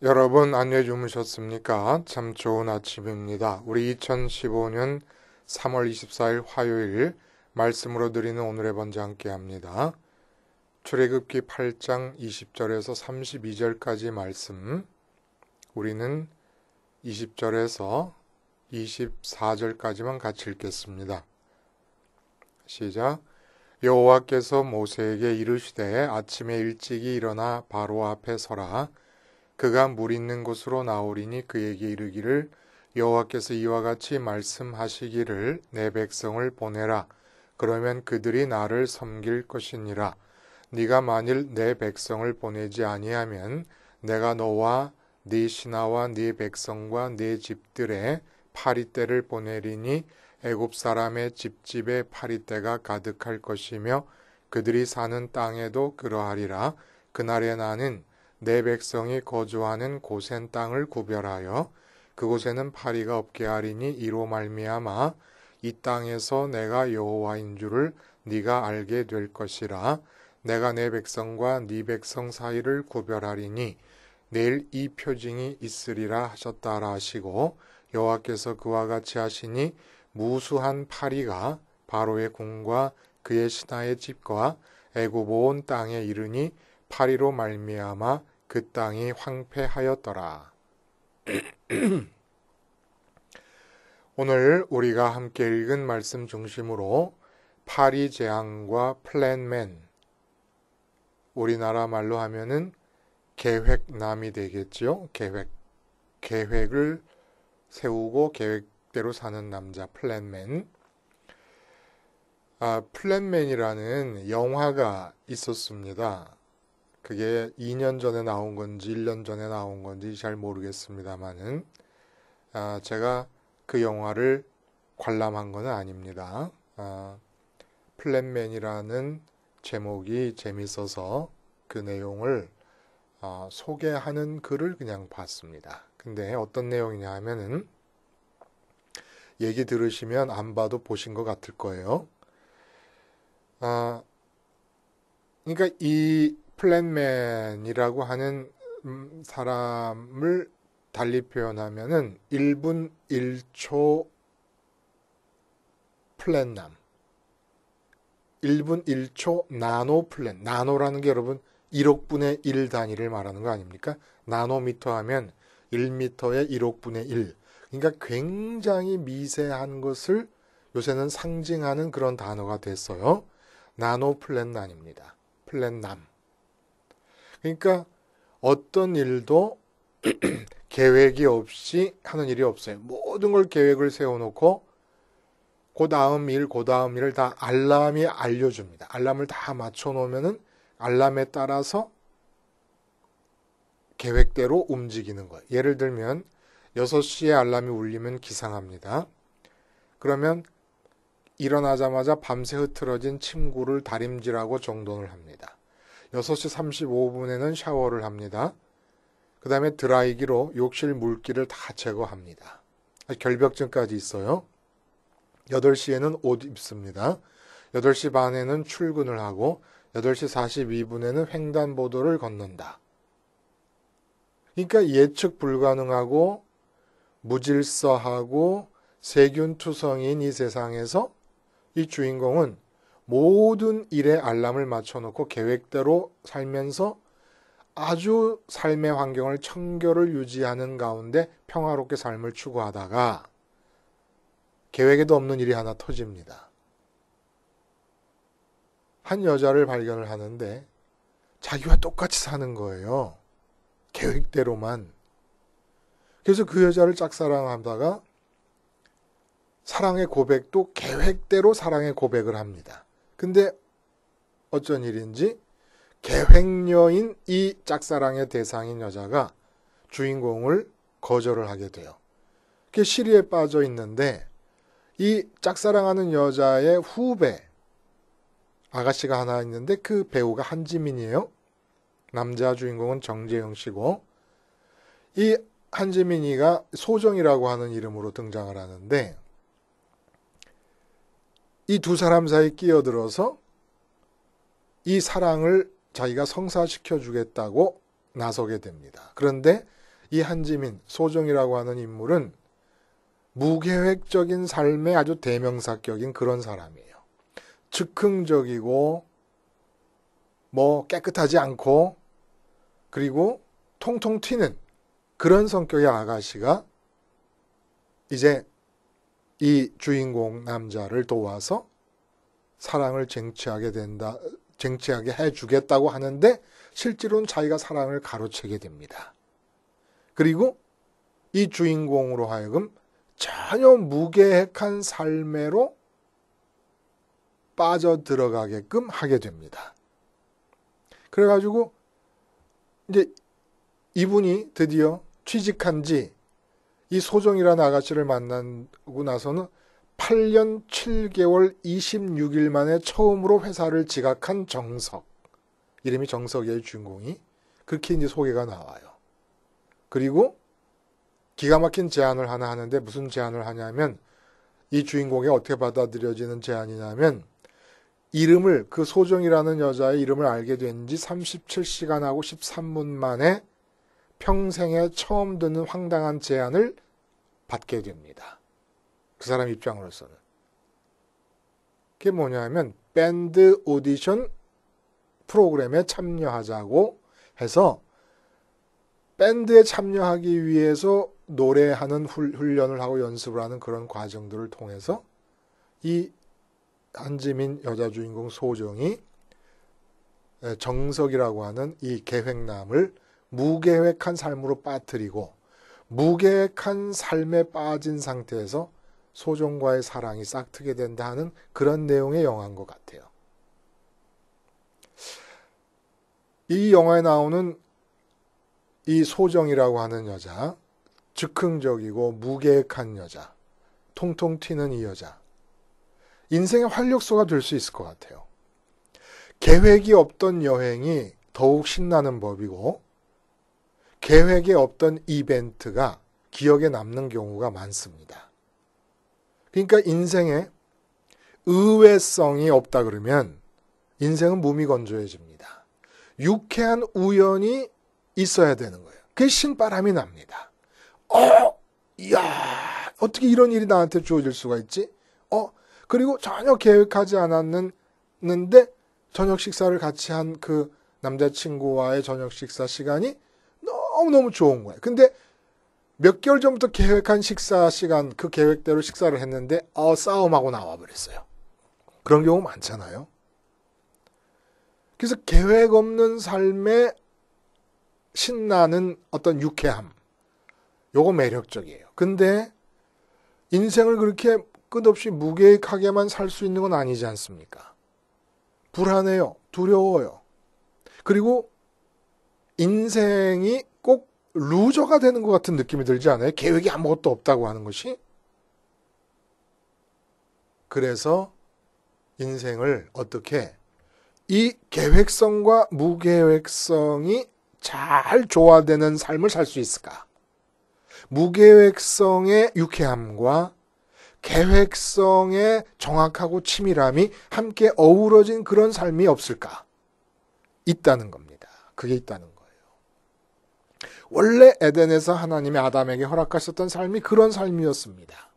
여러분 안녕 주무셨습니까? 참 좋은 아침입니다. 우리 2015년 3월 24일 화요일 말씀으로 드리는 오늘의 번제 함께 합니다. 출애굽기 8장 20절에서 32절까지 말씀, 우리는 20절에서 24절까지만 같이 읽겠습니다. 시작. 여호와께서 모세에게 이르시되 아침에 일찍이 일어나 바로 앞에 서라. 그가 물 있는 곳으로 나오리니 그에게 이르기를 여호와께서 이와 같이 말씀하시기를 내 백성을 보내라. 그러면 그들이 나를 섬길 것이니라. 네가 만일 내 백성을 보내지 아니하면 내가 너와 네 신하와 네 백성과 네 집들에 파리떼를 보내리니 애굽 사람의 집집에 파리떼가 가득할 것이며 그들이 사는 땅에도 그러하리라. 그날에 나는 내 백성이 거주하는 고센 땅을 구별하여 그곳에는 파리가 없게 하리니 이로 말미암아 이 땅에서 내가 여호와인 줄을 네가 알게 될 것이라. 내가 내 백성과 네 백성 사이를 구별하리니 내일 이 표징이 있으리라 하셨다라 하시고, 여호와께서 그와 같이 하시니 무수한 파리가 바로의 궁과 그의 신하의 집과 애굽 온 땅에 이르니 파리로 말미암아 그 땅이 황폐하였더라. 오늘 우리가 함께 읽은 말씀 중심으로 파리 재앙과 플랜맨, 우리나라 말로 하면은 계획남이 되겠죠. 계획을 세우고 계획대로 사는 남자, 플랜맨. 플랜맨이라는 영화가 있었습니다. 그게 2년 전에 나온 건지 1년 전에 나온 건지 잘 모르겠습니다만은 제가 그 영화를 관람한 건 아닙니다. 플랜맨이라는 제목이 재밌어서 그 내용을 소개하는 글을 그냥 봤습니다. 근데 어떤 내용이냐 하면은, 얘기 들으시면 안 봐도 보신 것 같을 거예요. 그러니까 이 플랜맨이라고 하는 사람을 달리 표현하면은 1분 1초 플랜남, 1분 1초 나노 플랜, 나노라는 게 여러분 1억분의 1 단위를 말하는 거 아닙니까? 나노미터 하면 1미터의 1억분의 1. 그러니까 굉장히 미세한 것을 요새는 상징하는 그런 단어가 됐어요. 나노 플랜남입니다. 플랜남. 그러니까 어떤 일도 계획이 없이 하는 일이 없어요. 모든 걸 계획을 세워놓고 그 다음 일을 다 알람이 알려줍니다. 알람을 다 맞춰놓으면은 알람에 따라서 계획대로 움직이는 거예요. 예를 들면 6시에 알람이 울리면 기상합니다. 그러면 일어나자마자 밤새 흐트러진 침구를 다림질하고 정돈을 합니다. 6시 35분에는 샤워를 합니다. 그 다음에 드라이기로 욕실 물기를 다 제거합니다. 결벽증까지 있어요. 8시에는 옷 입습니다. 8시 반에는 출근을 하고 8시 42분에는 횡단보도를 건넌다. 그러니까 예측 불가능하고 무질서하고 세균투성인 이 세상에서 이 주인공은 모든 일에 알람을 맞춰놓고 계획대로 살면서 아주 삶의 환경을 청결을 유지하는 가운데 평화롭게 삶을 추구하다가 계획에도 없는 일이 하나 터집니다. 한 여자를 발견을 하는데 자기와 똑같이 사는 거예요. 계획대로만. 그래서 그 여자를 짝사랑하다가 사랑의 고백도 계획대로 사랑의 고백을 합니다. 근데 어쩐 일인지 계획녀인 이 짝사랑의 대상인 여자가 주인공을 거절을 하게 돼요. 그게 시리에 빠져 있는데 이 짝사랑하는 여자의 후배 아가씨가 하나 있는데 그 배우가 한지민이에요. 남자 주인공은 정재영 씨고, 이 한지민이가 소정이라고 하는 이름으로 등장을 하는데 이 두 사람 사이 끼어들어서 이 사랑을 자기가 성사시켜 주겠다고 나서게 됩니다. 그런데 이 한지민, 소정이라고 하는 인물은 무계획적인 삶의 아주 대명사격인 그런 사람이에요. 즉흥적이고 깨끗하지 않고 그리고 통통 튀는 그런 성격의 아가씨가 이제 이 주인공 남자를 도와서 사랑을 쟁취하게 해주겠다고 하는데 실제로는 자기가 사랑을 가로채게 됩니다. 그리고 이 주인공으로 하여금 전혀 무계획한 삶으로 빠져들어가게끔 하게 됩니다. 그래가지고 이제 이분이 드디어 취직한 지 이 소정이라는 아가씨를 만나고 나서는 8년 7개월 26일 만에 처음으로 회사를 지각한 정석. 이름이 정석이에요, 주인공이. 그렇게 이제 소개가 나와요. 그리고 기가 막힌 제안을 하나 하는데 무슨 제안을 하냐면 이 주인공이 어떻게 받아들여지는 제안이냐면 이름을 그 소정이라는 여자의 이름을 알게 된 지 37시간하고 13분 만에 평생에 처음 듣는 황당한 제안을 받게 됩니다. 그 사람 입장으로서는. 그게 뭐냐면 밴드 오디션 프로그램에 참여하자고 해서 밴드에 참여하기 위해서 노래하는 훈련을 하고 연습을 하는 그런 과정들을 통해서 이 한지민 여자 주인공 소정이 정석이라고 하는 이 계획남을 무계획한 삶으로 빠뜨리고 무계획한 삶에 빠진 상태에서 소정과의 사랑이 싹트게 된다 하는 그런 내용의 영화인 것 같아요. 이 영화에 나오는 이 소정이라고 하는 여자, 즉흥적이고 무계획한 여자, 통통 튀는 이 여자, 인생의 활력소가 될 수 있을 것 같아요. 계획이 없던 여행이 더욱 신나는 법이고 계획에 없던 이벤트가 기억에 남는 경우가 많습니다. 그러니까 인생에 의외성이 없다 그러면 인생은 무미건조해집니다. 유쾌한 우연이 있어야 되는 거예요. 그게 신바람이 납니다. 이야, 어떻게 이런 일이 나한테 주어질 수가 있지? 그리고 전혀 계획하지 않았는데 저녁 식사를 같이 한 그 남자친구와의 저녁 식사 시간이 너무너무 좋은 거예요. 근데 몇 개월 전부터 계획한 식사 시간, 그 계획대로 식사를 했는데 싸움하고 나와버렸어요. 그런 경우 많잖아요. 그래서 계획 없는 삶에 신나는 어떤 유쾌함, 요거 매력적이에요. 근데 인생을 그렇게 끝없이 무계획하게만 살 수 있는 건 아니지 않습니까? 불안해요. 두려워요. 그리고 인생이 꼭 루저가 되는 것 같은 느낌이 들지 않아요? 계획이 아무것도 없다고 하는 것이. 그래서 인생을 어떻게 이 계획성과 무계획성이 잘 조화되는 삶을 살 수 있을까? 무계획성의 유쾌함과 계획성의 정확하고 치밀함이 함께 어우러진 그런 삶이 없을까? 있다는 겁니다. 그게 있다는 거예요. 원래 에덴에서 하나님이 아담에게 허락하셨던 삶이 그런 삶이었습니다.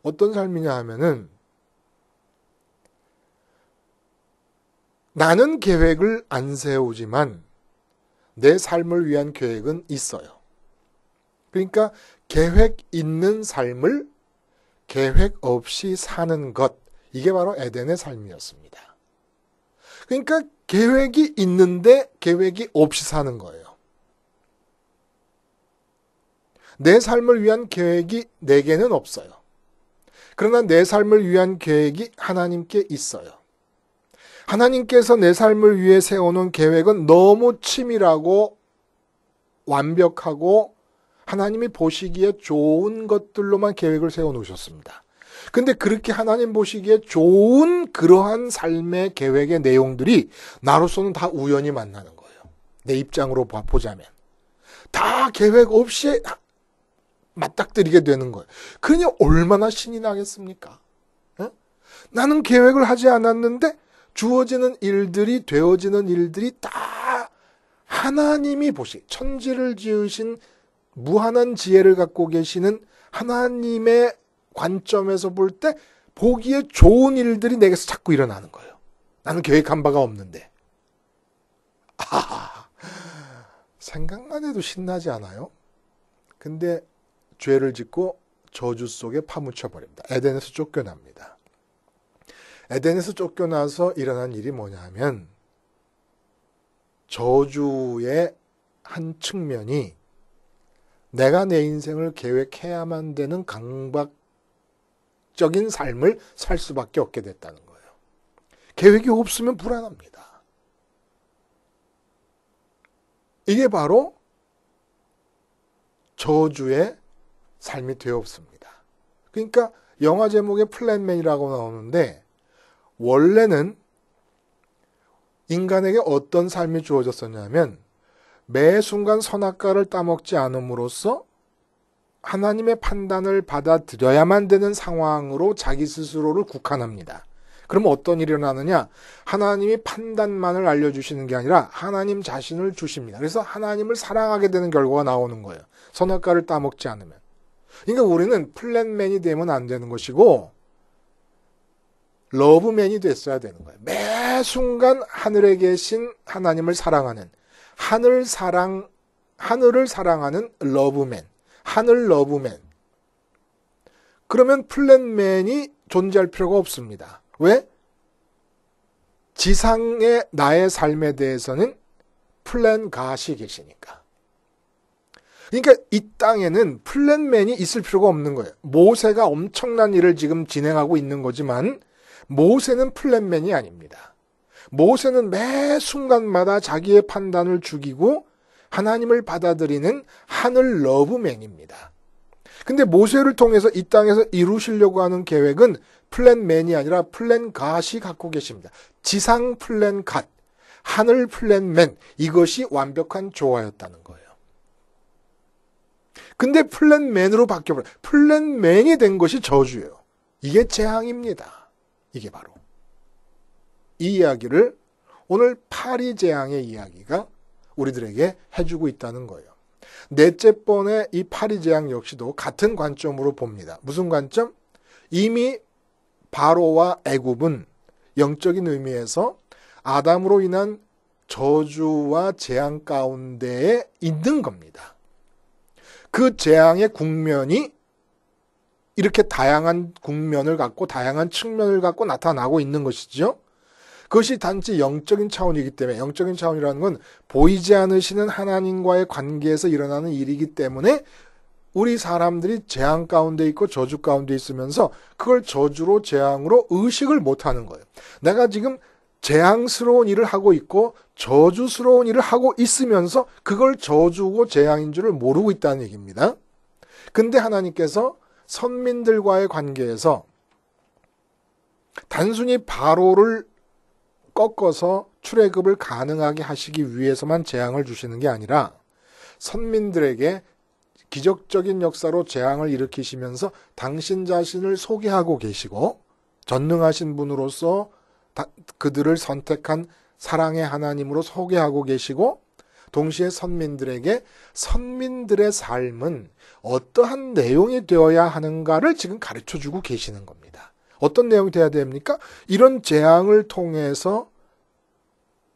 어떤 삶이냐 하면은 나는 계획을 안 세우지만 내 삶을 위한 계획은 있어요. 그러니까 계획 있는 삶을 계획 없이 사는 것, 이게 바로 에덴의 삶이었습니다. 그러니까 계획이 있는데 계획이 없이 사는 거예요. 내 삶을 위한 계획이 내게는 없어요. 그러나 내 삶을 위한 계획이 하나님께 있어요. 하나님께서 내 삶을 위해 세워놓은 계획은 너무 치밀하고 완벽하고 하나님이 보시기에 좋은 것들로만 계획을 세워놓으셨습니다. 근데 그렇게 하나님 보시기에 좋은 그러한 삶의 계획의 내용들이 나로서는 다 우연히 만나는 거예요. 내 입장으로 보자면. 다 계획 없이 맞닥뜨리게 되는 거예요. 그러니 얼마나 신이 나겠습니까? 나는 계획을 하지 않았는데 주어지는 일들이, 되어지는 일들이 다 하나님이 천지를 지으신 무한한 지혜를 갖고 계시는 하나님의 관점에서 볼 때 보기에 좋은 일들이 내게서 자꾸 일어나는 거예요. 나는 계획한 바가 없는데. 생각만 해도 신나지 않아요? 근데 죄를 짓고 저주 속에 파묻혀 버립니다. 에덴에서 쫓겨납니다. 에덴에서 쫓겨나서 일어난 일이 뭐냐면 저주의 한 측면이 내가 내 인생을 계획해야만 되는 강박적인 삶을 살 수밖에 없게 됐다는 거예요. 계획이 없으면 불안합니다. 이게 바로 저주의 삶이 되었습니다. 그러니까 영화 제목에 플랜맨이라고 나오는데 원래는 인간에게 어떤 삶이 주어졌었냐면 매 순간 선악과를 따먹지 않음으로써 하나님의 판단을 받아들여야만 되는 상황으로 자기 스스로를 국한합니다. 그러면 어떤 일이 일어나느냐? 하나님이 판단만을 알려주시는 게 아니라 하나님 자신을 주십니다. 그래서 하나님을 사랑하게 되는 결과가 나오는 거예요. 선악과를 따먹지 않으면. 그러니까 우리는 플랜맨이 되면 안 되는 것이고 러브맨이 됐어야 되는 거예요. 매 순간 하늘에 계신 하나님을 사랑하는 하늘을 사랑하는 러브맨, 하늘 러브맨. 그러면 플랜맨이 존재할 필요가 없습니다. 왜? 지상의 나의 삶에 대해서는 플랜갓이 계시니까. 그러니까 이 땅에는 플랜맨이 있을 필요가 없는 거예요. 모세가 엄청난 일을 지금 진행하고 있는 거지만 모세는 플랜맨이 아닙니다. 모세는 매 순간마다 자기의 판단을 죽이고 하나님을 받아들이는 하늘 러브맨입니다. 근데 모세를 통해서 이 땅에서 이루시려고 하는 계획은 플랜맨이 아니라 플랜갓이 갖고 계십니다. 지상 플랜갓, 하늘 플랜맨, 이것이 완벽한 조화였다는 거예요. 근데 플랜맨으로 바뀌어버려요. 플랜맨이 된 것이 저주예요. 이게 재앙입니다. 이게 바로. 이 이야기를 오늘 파리 재앙의 이야기가 우리들에게 해주고 있다는 거예요. 넷째 번의 이 파리 재앙 역시도 같은 관점으로 봅니다. 무슨 관점? 이미 바로와 애굽은 영적인 의미에서 아담으로 인한 저주와 재앙 가운데에 있는 겁니다. 그 재앙의 국면이 이렇게 다양한 국면을 갖고 다양한 측면을 갖고 나타나고 있는 것이죠. 그것이 단지 영적인 차원이기 때문에 영적인 차원이라는 건 보이지 않으시는 하나님과의 관계에서 일어나는 일이기 때문에 우리 사람들이 재앙 가운데 있고 저주 가운데 있으면서 그걸 저주로 재앙으로 의식을 못하는 거예요. 내가 지금 재앙스러운 일을 하고 있고 저주스러운 일을 하고 있으면서 그걸 저주고 재앙인 줄을 모르고 있다는 얘기입니다. 근데 하나님께서 선민들과의 관계에서 단순히 바로를 꺾어서 출애굽을 가능하게 하시기 위해서만 재앙을 주시는 게 아니라 선민들에게 기적적인 역사로 재앙을 일으키시면서 당신 자신을 소개하고 계시고 전능하신 분으로서 그들을 선택한 사랑의 하나님으로 소개하고 계시고 동시에 선민들에게 선민들의 삶은 어떠한 내용이 되어야 하는가를 지금 가르쳐주고 계시는 겁니다. 어떤 내용이 돼야 됩니까? 이런 재앙을 통해서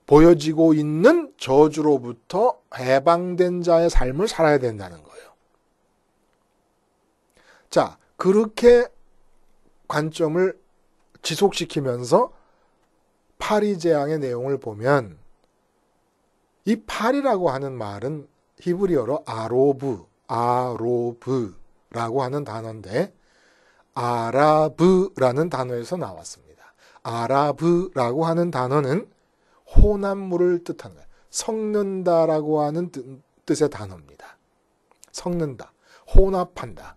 보여지고 있는 저주로부터 해방된 자의 삶을 살아야 된다는 거예요. 자, 그렇게 관점을 지속시키면서 파리 재앙의 내용을 보면 이 파리라고 하는 말은 히브리어로 아로브라고 하는 단어인데 아라브라는 단어에서 나왔습니다. 아라브라고 하는 단어는 혼합물을 뜻하는 거예요. 섞는다라고 하는 뜻의 단어입니다. 섞는다, 혼합한다.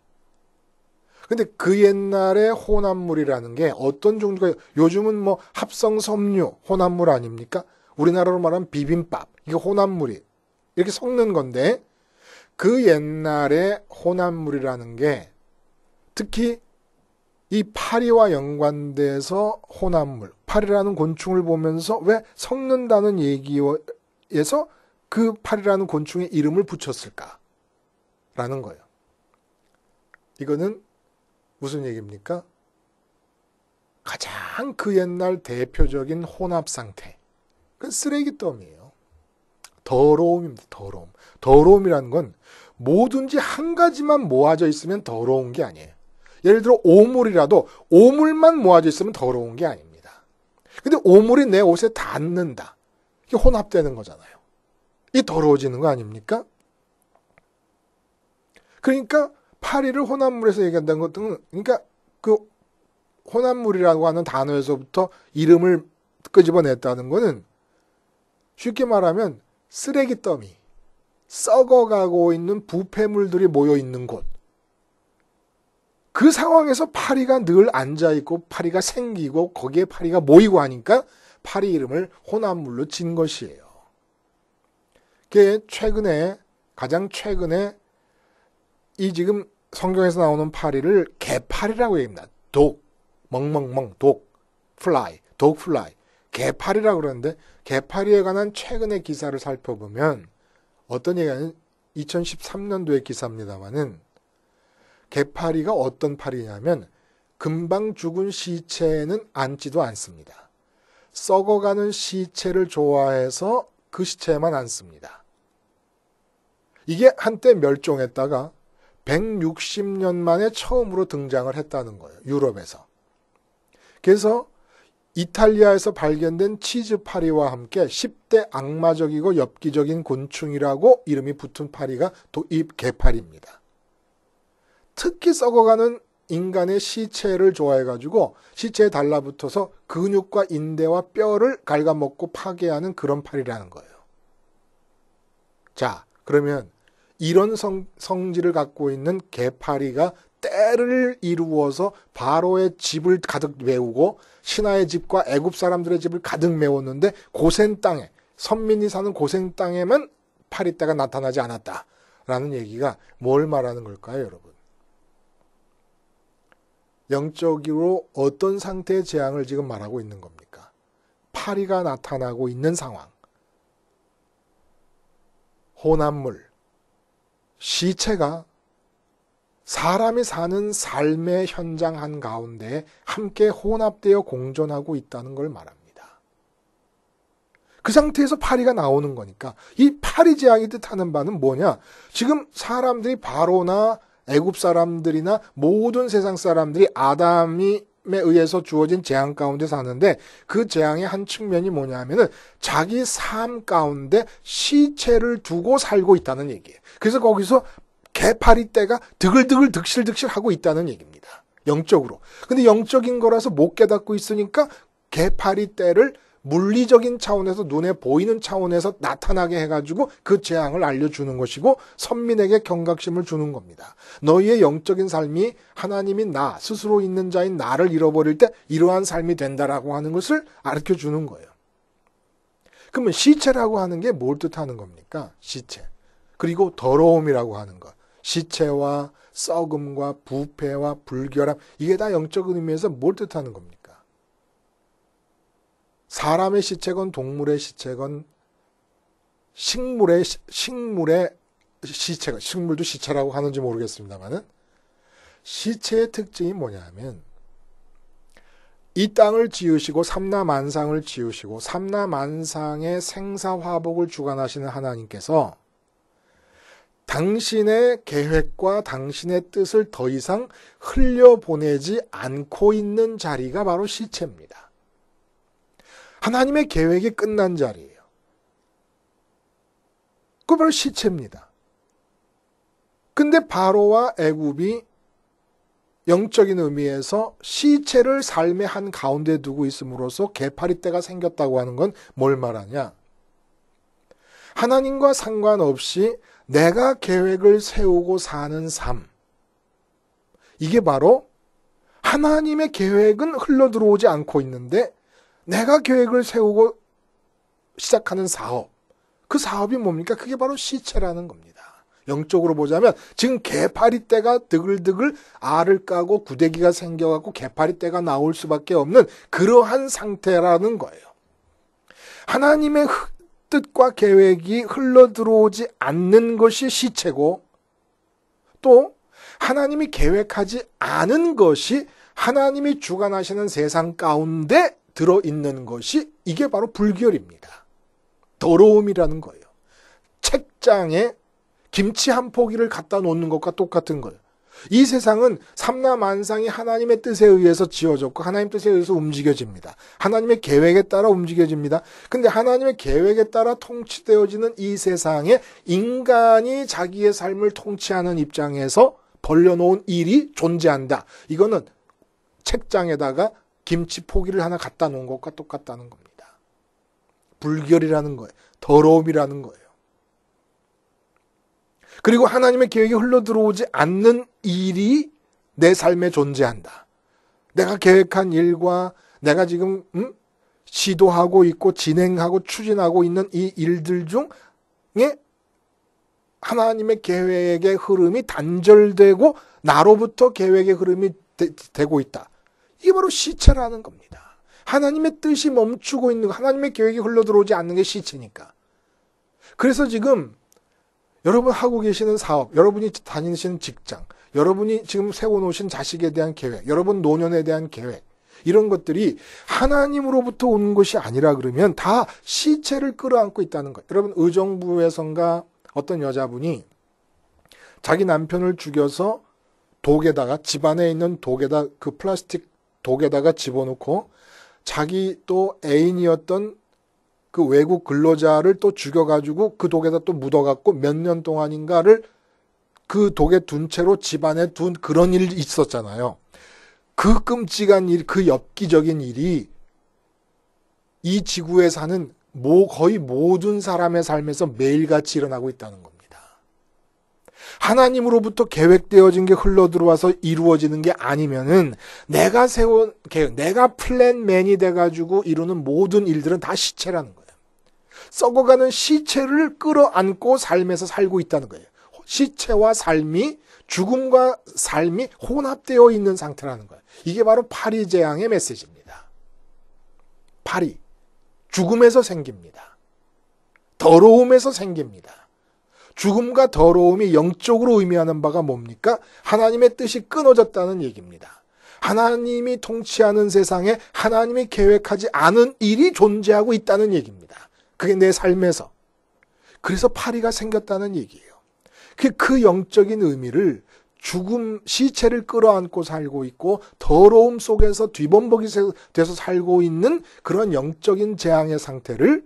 근데 그 옛날에 혼합물이라는 게 어떤 종류가 요즘은 뭐 합성섬유 혼합물 아닙니까? 우리나라로 말하면 비빔밥 이게 혼합물이 이렇게 섞는 건데 그 옛날에 혼합물이라는 게 특히 이 파리와 연관돼서 혼합물 파리라는 곤충을 보면서 왜 섞는다는 얘기에서 그 파리라는 곤충의 이름을 붙였을까? 라는 거예요. 이거는 무슨 얘기입니까? 가장 그 옛날 대표적인 혼합 상태. 그 쓰레기더미예요. 더러움입니다. 더러움. 더러움이라는 건 뭐든지 한 가지만 모아져 있으면 더러운 게 아니에요. 예를 들어 오물이라도 오물만 모아져 있으면 더러운 게 아닙니다. 근데 오물이 내 옷에 닿는다. 이게 혼합되는 거잖아요. 이 더러워지는 거 아닙니까? 그러니까 파리를 혼합물에서 얘기한다는 것은, 그러니까 그 혼합물이라고 하는 단어에서부터 이름을 끄집어냈다는 것은 쉽게 말하면 쓰레기 더미, 썩어가고 있는 부패물들이 모여 있는 곳. 그 상황에서 파리가 늘 앉아있고 파리가 생기고 거기에 파리가 모이고 하니까 파리 이름을 혼합물로 진 것이에요. 그게 가장 최근에 이 지금 성경에서 나오는 파리를 개파리라고 얘기합니다. 독, 멍멍멍, 독, 플라이, 독플라이, 개파리라고 그러는데 개파리에 관한 최근의 기사를 살펴보면 어떤 얘기냐면 2013년도의 기사입니다만은 개파리가 어떤 파리냐면 금방 죽은 시체에는 앉지도 않습니다. 썩어가는 시체를 좋아해서 그 시체에만 앉습니다. 이게 한때 멸종했다가 160년 만에 처음으로 등장을 했다는 거예요. 유럽에서. 그래서 이탈리아에서 발견된 치즈파리와 함께 10대 악마적이고 엽기적인 곤충이라고 이름이 붙은 파리가 또 이 개파리입니다. 특히 썩어가는 인간의 시체를 좋아해가지고 시체에 달라붙어서 근육과 인대와 뼈를 갉아먹고 파괴하는 그런 파리라는 거예요. 자, 그러면 이런 성질을 갖고 있는 개파리가 때를 이루어서 바로의 집을 가득 메우고 신하의 집과 애굽 사람들의 집을 가득 메웠는데 고센 땅에, 선민이 사는 고센 땅에만 파리떼가 나타나지 않았다라는 얘기가 뭘 말하는 걸까요, 여러분? 영적으로 어떤 상태의 재앙을 지금 말하고 있는 겁니까? 파리가 나타나고 있는 상황. 혼합물, 시체가 사람이 사는 삶의 현장 한가운데 함께 혼합되어 공존하고 있다는 걸 말합니다. 그 상태에서 파리가 나오는 거니까 이 파리 재앙이 뜻하는 바는 뭐냐? 지금 사람들이 바로나 애굽 사람들이나 모든 세상 사람들이 아담에 의해서 주어진 재앙 가운데 사는데 그 재앙의 한 측면이 뭐냐면은 자기 삶 가운데 시체를 두고 살고 있다는 얘기예요. 그래서 거기서 개파리떼가 드글드글 득실득실 하고 있다는 얘기입니다. 영적으로. 근데 영적인 거라서 못 깨닫고 있으니까 개파리떼를 물리적인 차원에서 눈에 보이는 차원에서 나타나게 해가지고 그 재앙을 알려주는 것이고 선민에게 경각심을 주는 겁니다. 너희의 영적인 삶이 하나님이 나, 스스로 있는 자인 나를 잃어버릴 때 이러한 삶이 된다라고 하는 것을 가르쳐주는 거예요. 그러면 시체라고 하는 게 뭘 뜻하는 겁니까? 시체. 그리고 더러움이라고 하는 것. 시체와 썩음과 부패와 불결함, 이게 다 영적인 의미에서 뭘 뜻하는 겁니까? 사람의 시체건 동물의 시체건 식물의 시체건, 식물도 시체라고 하는지 모르겠습니다만은 시체의 특징이 뭐냐면 이 땅을 지으시고 삼라만상을 지으시고 삼라만상의 생사화복을 주관하시는 하나님께서 당신의 계획과 당신의 뜻을 더 이상 흘려보내지 않고 있는 자리가 바로 시체입니다. 하나님의 계획이 끝난 자리예요. 그거 바로 시체입니다. 근데 바로와 애굽이 영적인 의미에서 시체를 삶의 한 가운데 두고 있음으로써 개파리떼가 생겼다고 하는 건 뭘 말하냐? 하나님과 상관없이 내가 계획을 세우고 사는 삶. 이게 바로 하나님의 계획은 흘러들어오지 않고 있는데 내가 계획을 세우고 시작하는 사업. 그 사업이 뭡니까? 그게 바로 시체라는 겁니다. 영적으로 보자면 지금 개파리떼가 드글드글 알을 까고 구데기가 생겨갖고 개파리떼가 나올 수밖에 없는 그러한 상태라는 거예요. 하나님의 뜻과 계획이 흘러들어오지 않는 것이 시체고 또 하나님이 계획하지 않은 것이 하나님이 주관하시는 세상 가운데 들어있는 것이 이게 바로 불결입니다. 더러움이라는 거예요. 책장에 김치 한 포기를 갖다 놓는 것과 똑같은 거예요. 이 세상은 삼라만상이 하나님의 뜻에 의해서 지어졌고 하나님 뜻에 의해서 움직여집니다. 하나님의 계획에 따라 움직여집니다. 근데 하나님의 계획에 따라 통치되어지는 이 세상에 인간이 자기의 삶을 통치하는 입장에서 벌려놓은 일이 존재한다. 이거는 책장에다가 김치 포기를 하나 갖다 놓은 것과 똑같다는 겁니다. 불결이라는 거예요. 더러움이라는 거예요. 그리고 하나님의 계획이 흘러들어오지 않는 일이 내 삶에 존재한다. 내가 계획한 일과 내가 지금 시도하고 있고 진행하고 추진하고 있는 이 일들 중에 하나님의 계획의 흐름이 단절되고 나로부터 계획의 흐름이 되고 있다. 이게 바로 시체라는 겁니다. 하나님의 뜻이 멈추고 있는 거, 하나님의 계획이 흘러들어오지 않는 게 시체니까. 그래서 지금 여러분 하고 계시는 사업, 여러분이 다니시는 직장, 여러분이 지금 세워놓으신 자식에 대한 계획, 여러분 노년에 대한 계획, 이런 것들이 하나님으로부터 오는 것이 아니라 그러면 다 시체를 끌어안고 있다는 거예요. 여러분 의정부에선가 어떤 여자분이 자기 남편을 죽여서 독에다가 집안에 있는 독에다 그 플라스틱 독에다가 집어넣고 자기 또 애인이었던 그 외국 근로자를 또 죽여가지고 그 독에다 또 묻어갖고 몇 년 동안인가를 그 독에 둔 채로 집안에 둔 그런 일이 있었잖아요. 그 끔찍한 일, 그 엽기적인 일이 이 지구에 사는 거의 모든 사람의 삶에서 매일같이 일어나고 있다는 겁니다. 하나님으로부터 계획되어진 게 흘러들어와서 이루어지는 게 아니면은 내가 세운 계획, 내가 플랜맨이 돼가지고 이루는 모든 일들은 다 시체라는 거예요. 썩어가는 시체를 끌어안고 삶에서 살고 있다는 거예요. 시체와 삶이, 죽음과 삶이 혼합되어 있는 상태라는 거예요. 이게 바로 파리재앙의 메시지입니다. 파리, 죽음에서 생깁니다. 더러움에서 생깁니다. 죽음과 더러움이 영적으로 의미하는 바가 뭡니까? 하나님의 뜻이 끊어졌다는 얘기입니다. 하나님이 통치하는 세상에 하나님이 계획하지 않은 일이 존재하고 있다는 얘기입니다. 그게 내 삶에서. 그래서 파리가 생겼다는 얘기예요. 그 영적인 의미를 죽음, 시체를 끌어안고 살고 있고 더러움 속에서 뒤범벅이 돼서 살고 있는 그런 영적인 재앙의 상태를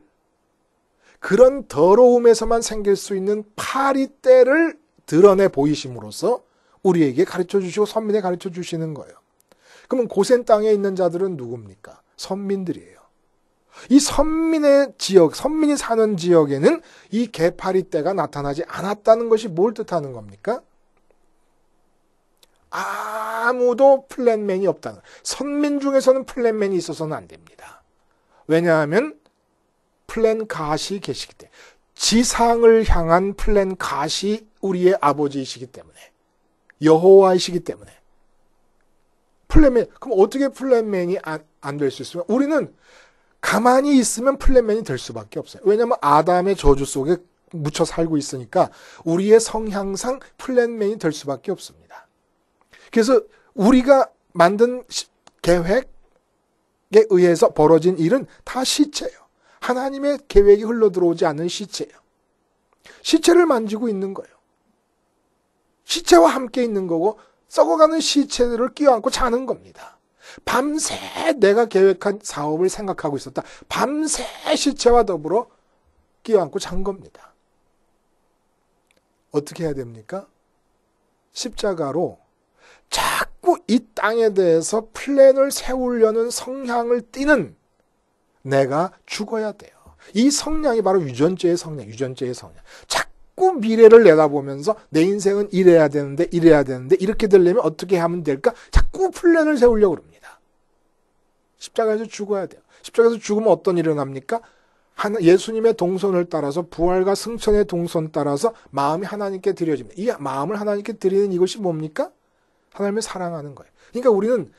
그런 더러움에서만 생길 수 있는 파리때를 드러내 보이심으로써 우리에게 가르쳐 주시고 선민에 가르쳐 주시는 거예요. 그러면 고센 땅에 있는 자들은 누굽니까? 선민들이에요. 이 선민의 지역, 선민이 사는 지역에는 이 개파리때가 나타나지 않았다는 것이 뭘 뜻하는 겁니까? 아무도 플랜맨이 없다는 거예요. 선민 중에서는 플랜맨이 있어서는 안 됩니다. 왜냐하면 플랜 갓이 계시기 때문에 지상을 향한 플랜 갓이 우리의 아버지이시기 때문에 여호와이시기 때문에 플랜맨, 그럼 어떻게 플랜맨이 안 될 수 있습니까? 우리는 가만히 있으면 플랜맨이 될 수밖에 없어요. 왜냐하면 아담의 저주 속에 묻혀 살고 있으니까 우리의 성향상 플랜맨이 될 수밖에 없습니다. 그래서 우리가 만든 계획에 의해서 벌어진 일은 다 시체예요. 하나님의 계획이 흘러들어오지 않는 시체예요. 시체를 만지고 있는 거예요. 시체와 함께 있는 거고 썩어가는 시체를 끼워안고 자는 겁니다. 밤새 내가 계획한 사업을 생각하고 있었다. 밤새 시체와 더불어 끼워안고 잔 겁니다. 어떻게 해야 됩니까? 십자가로 자꾸 이 땅에 대해서 플랜을 세우려는 성향을 띠는 내가 죽어야 돼요. 이 성향이 바로 유전죄의 성향, 유전죄의 성향. 자꾸 미래를 내다보면서 내 인생은 이래야 되는데, 이렇게 되려면 어떻게 하면 될까? 자꾸 플랜을 세우려고 그럽니다. 십자가에서 죽어야 돼요. 십자가에서 죽으면 어떤 일이 일어납니까? 예수님의 동선을 따라서, 부활과 승천의 동선 따라서 마음이 하나님께 드려집니다. 이 마음을 하나님께 드리는 이것이 뭡니까? 하나님을 사랑하는 거예요. 그러니까 우리는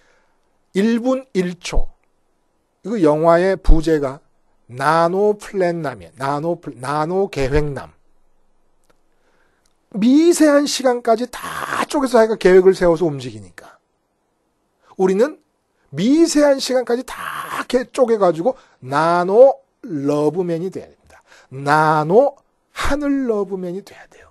1분 1초, 이거 영화의 부제가 나노 플랜남이에요. 나노 계획남. 미세한 시간까지 다 쪼개서 자기가 계획을 세워서 움직이니까. 우리는 미세한 시간까지 다 이렇게 쪼개가지고 나노 러브맨이 돼야 됩니다. 나노 하늘 러브맨이 돼야 돼요.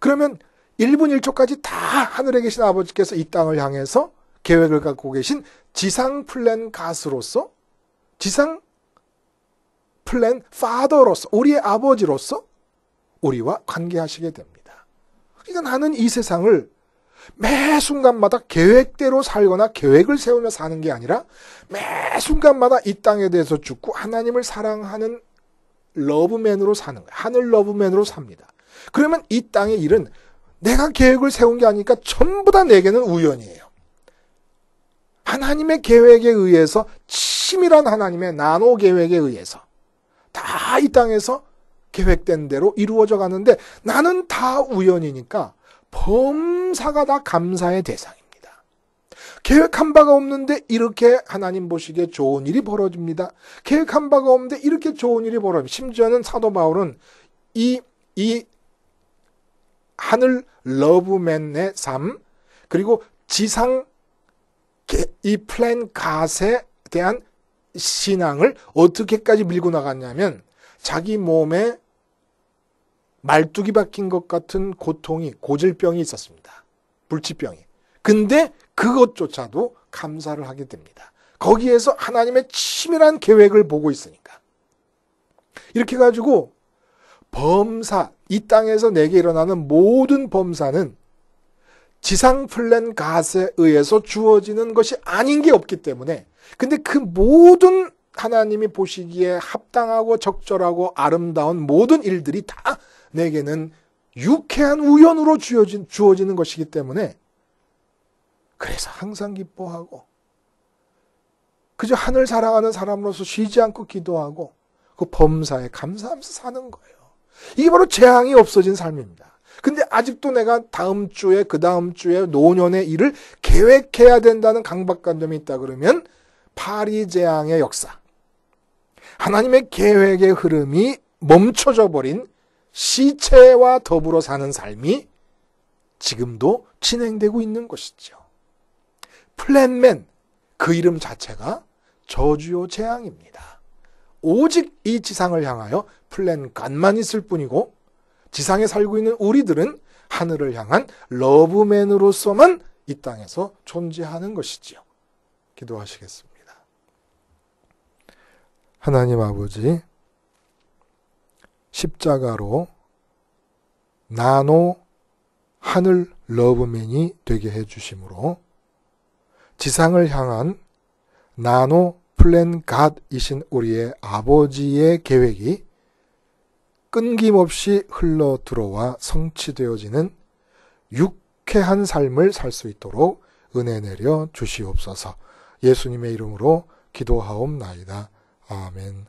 그러면 1분 1초까지 다 하늘에 계신 아버지께서 이 땅을 향해서 계획을 갖고 계신 지상 플랜 가스로서, 지상 플랜 파더로서, 우리의 아버지로서 우리와 관계하시게 됩니다. 그러니까 나는 이 세상을 매 순간마다 계획대로 살거나 계획을 세우며 사는 게 아니라 매 순간마다 이 땅에 대해서 죽고 하나님을 사랑하는 러브맨으로 사는 거예요. 하늘 러브맨으로 삽니다. 그러면 이 땅의 일은 내가 계획을 세운 게 아니니까 전부 다 내게는 우연이에요. 하나님의 계획에 의해서, 치밀한 하나님의 나노 계획에 의해서 다 이 땅에서 계획된 대로 이루어져 가는데 나는 다 우연이니까 범사가 다 감사의 대상입니다. 계획한 바가 없는데 이렇게 하나님 보시기에 좋은 일이 벌어집니다. 계획한 바가 없는데 이렇게 좋은 일이 벌어집니다. 심지어는 사도 바울은 이 하늘 러브맨의 삶, 그리고 지상 이 플랜 갓에 대한 신앙을 어떻게까지 밀고 나갔냐면 자기 몸에 말뚝이 박힌 것 같은 고통이, 고질병이 있었습니다. 불치병이. 근데 그것조차도 감사를 하게 됩니다. 거기에서 하나님의 치밀한 계획을 보고 있으니까. 이렇게 가지고 범사, 이 땅에서 내게 일어나는 모든 범사는 지상 플랜 갓에 의해서 주어지는 것이 아닌 게 없기 때문에, 근데 그 모든 하나님이 보시기에 합당하고 적절하고 아름다운 모든 일들이 다 내게는 유쾌한 우연으로 주어지는 것이기 때문에, 그래서 항상 기뻐하고 그저 하늘 사랑하는 사람으로서 쉬지 않고 기도하고 그 범사에 감사하면서 사는 거예요. 이게 바로 재앙이 없어진 삶입니다. 근데 아직도 내가 다음 주에, 그 다음 주에, 노년의 일을 계획해야 된다는 강박관념이 있다 그러면 파리재앙의 역사, 하나님의 계획의 흐름이 멈춰져 버린 시체와 더불어 사는 삶이 지금도 진행되고 있는 것이죠. 플랜맨, 그 이름 자체가 저주요 재앙입니다. 오직 이 지상을 향하여 플랜갓만 있을 뿐이고 지상에 살고 있는 우리들은 하늘을 향한 러브맨으로서만 이 땅에서 존재하는 것이지요. 기도하시겠습니다. 하나님 아버지, 십자가로 나노 하늘 러브맨이 되게 해주심으로 지상을 향한 나노 플랜 갓이신 우리의 아버지의 계획이 끊김없이 흘러 들어와 성취되어지는 유쾌한 삶을 살 수 있도록 은혜 내려 주시옵소서. 예수님의 이름으로 기도하옵나이다. 아멘.